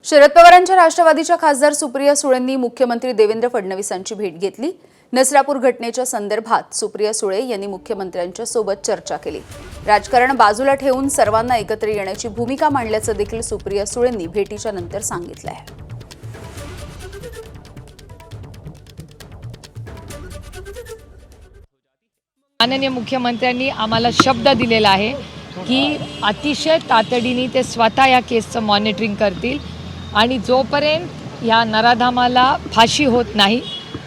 शरद पवारांच्या राष्ट्रवादीच्या खासदार सुप्रिया सुळेंनी मुख्यमंत्री देवेंद्र फडणवीसांची भेट घेतली। नसरापूर घटनेच्या संदर्भात सुप्रिया सुळे यांनी मुख्यमंत्र्यांच्या सोबत चर्चा केली। राजकारण बाजूला ठेवून सर्वांना एकत्र येण्याची भूमिका मांडल्याचं देखील सुप्रिया सुळेंनी भेटीच्या नंतर सांगितलं आहे। माननीय मुख्यमंत्र्यांनी आम्हाला शब्द दिलेला आहे की अतिशय तातडीने ते स्वतः या केसचं मॉनिटरिंग करतील आणि जोपर्यंत या नराधामाला फाशी होत नाही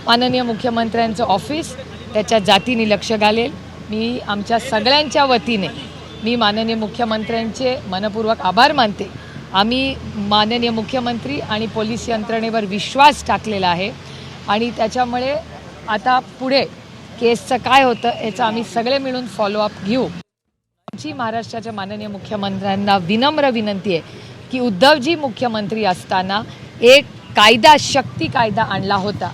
माननीय मुख्यमंत्र्यांचं ऑफिस त्याच्या जातीने लक्ष घालेल। मी आमच्या सगळ्यांच्या वतीने मी माननीय मुख्यमंत्र्यांचे मनपूर्वक आभार मानते। आम्ही माननीय मुख्यमंत्री आणि पोलीस यंत्रणेवर विश्वास टाकलेला आहे आणि त्याच्यामुळे आता पुढे केसचं काय होतं याचं आम्ही सगळे मिळून फॉलोअप घेऊ। आमची महाराष्ट्राच्या माननीय मुख्यमंत्र्यांना विनम्र विनंती आहे की उद्धवजी मुख्यमंत्री असताना एक कायदा शक्ती कायदा आणला होता,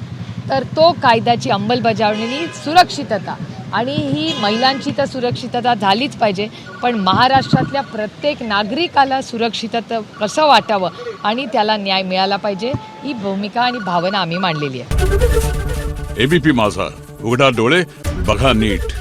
तर तो कायद्याची अंमलबजावणी सुरक्षितता आणि ही महिलांची तर सुरक्षितता झालीच पाहिजे, पण महाराष्ट्रातल्या प्रत्येक नागरिकाला सुरक्षितता कसं वाटावं आणि त्याला न्याय मिळाला पाहिजे ही भूमिका आणि भावना आम्ही मांडलेली आहे। एबीपी माझा, उघडा डोळे बघा नीट।